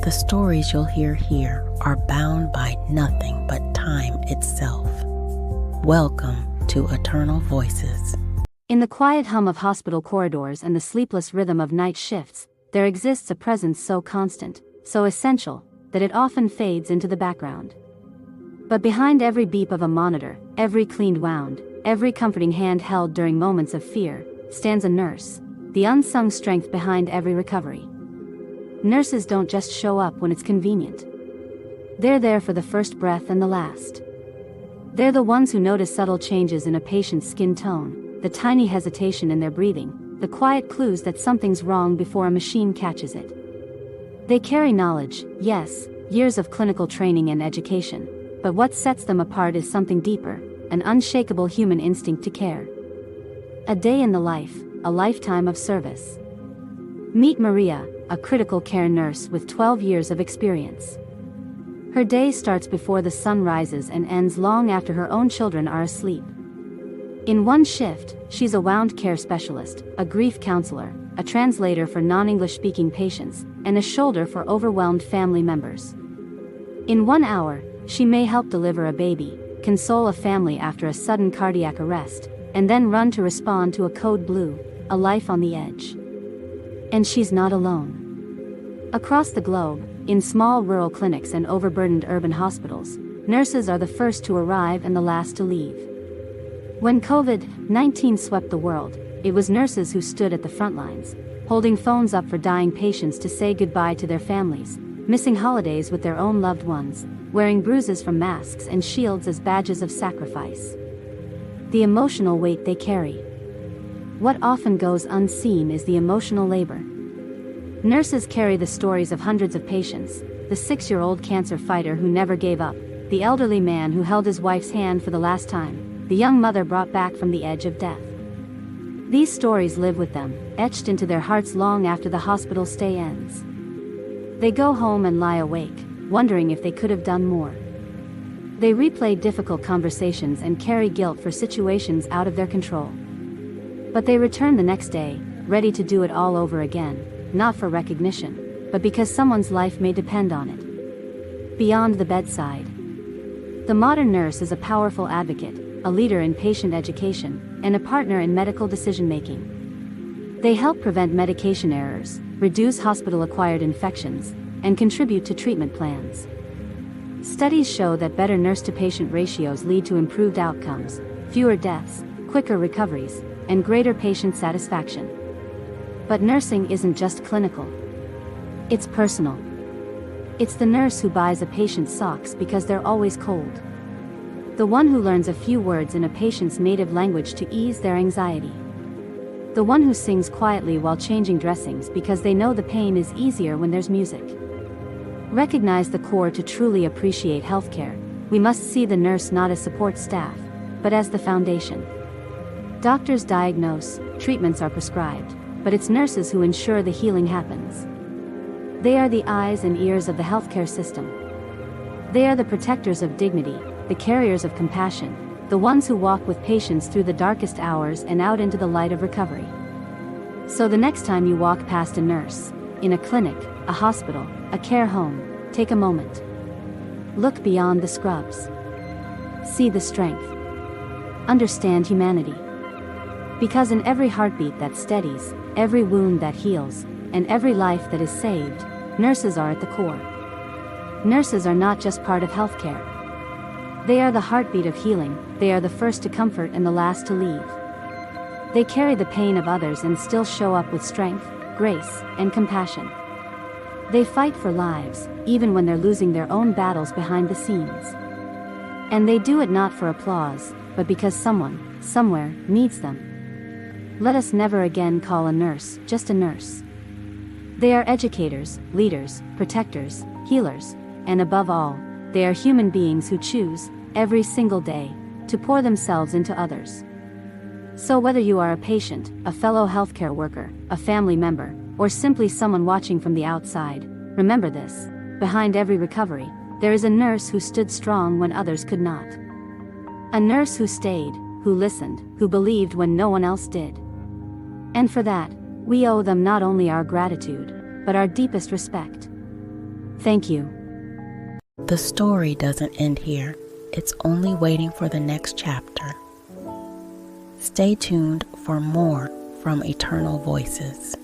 The stories you'll hear here are bound by nothing but time itself. Welcome to Eternal Voices. In the quiet hum of hospital corridors and the sleepless rhythm of night shifts, there exists a presence so constant, so essential, that it often fades into the background. But behind every beep of a monitor, every cleaned wound, every comforting hand held during moments of fear, stands a nurse, the unsung strength behind every recovery. Nurses don't just show up when it's convenient. They're there for the first breath and the last. They're the ones who notice subtle changes in a patient's skin tone, the tiny hesitation in their breathing, the quiet clues that something's wrong before a machine catches it. They carry knowledge, yes, years of clinical training and education, but what sets them apart is something deeper, an unshakable human instinct to care. A day in the life, a lifetime of service. Meet Maria, a critical care nurse with 12 years of experience. Her day starts before the sun rises and ends long after her own children are asleep. In one shift, she's a wound care specialist, a grief counselor, a translator for non-English speaking patients, and a shoulder for overwhelmed family members. In 1 hour, she may help deliver a baby, console a family after a sudden cardiac arrest, and then run to respond to a code blue, a life on the edge. And she's not alone. Across the globe, in small rural clinics and overburdened urban hospitals, nurses are the first to arrive and the last to leave. When COVID-19 swept the world, it was nurses who stood at the front lines, holding phones up for dying patients to say goodbye to their families, missing holidays with their own loved ones, wearing bruises from masks and shields as badges of sacrifice. The emotional weight they carry. What often goes unseen is the emotional labor. Nurses carry the stories of hundreds of patients, the 6-year-old cancer fighter who never gave up, the elderly man who held his wife's hand for the last time, the young mother brought back from the edge of death. These stories live with them, etched into their hearts long after the hospital stay ends. They go home and lie awake, wondering if they could have done more. They replay difficult conversations and carry guilt for situations out of their control. But they return the next day, ready to do it all over again, not for recognition, but because someone's life may depend on it. Beyond the bedside. The modern nurse is a powerful advocate, a leader in patient education, and a partner in medical decision-making. They help prevent medication errors, reduce hospital-acquired infections, and contribute to treatment plans. Studies show that better nurse-to-patient ratios lead to improved outcomes, fewer deaths, quicker recoveries, and greater patient satisfaction. But nursing isn't just clinical. It's personal. It's the nurse who buys a patient's socks because they're always cold. The one who learns a few words in a patient's native language to ease their anxiety. The one who sings quietly while changing dressings because they know the pain is easier when there's music. Recognize the core to truly appreciate healthcare. We must see the nurse not as support staff, but as the foundation. Doctors diagnose, treatments are prescribed, but it's nurses who ensure the healing happens. They are the eyes and ears of the healthcare system. They are the protectors of dignity, the carriers of compassion, the ones who walk with patients through the darkest hours and out into the light of recovery. So the next time you walk past a nurse, in a clinic, a hospital, a care home, take a moment. Look beyond the scrubs. See the strength. Understand humanity. Because in every heartbeat that steadies, every wound that heals, and every life that is saved, nurses are at the core. Nurses are not just part of healthcare. They are the heartbeat of healing, they are the first to comfort and the last to leave. They carry the pain of others and still show up with strength, grace, and compassion. They fight for lives, even when they're losing their own battles behind the scenes. And they do it not for applause, but because someone, somewhere, needs them. Let us never again call a nurse just a nurse. They are educators, leaders, protectors, healers, and above all, they are human beings who choose, every single day, to pour themselves into others. So whether you are a patient, a fellow healthcare worker, a family member, or simply someone watching from the outside, remember this: behind every recovery, there is a nurse who stood strong when others could not. A nurse who stayed, who listened, who believed when no one else did. And for that, we owe them not only our gratitude, but our deepest respect. Thank you. The story doesn't end here. It's only waiting for the next chapter. Stay tuned for more from Eternal Voices.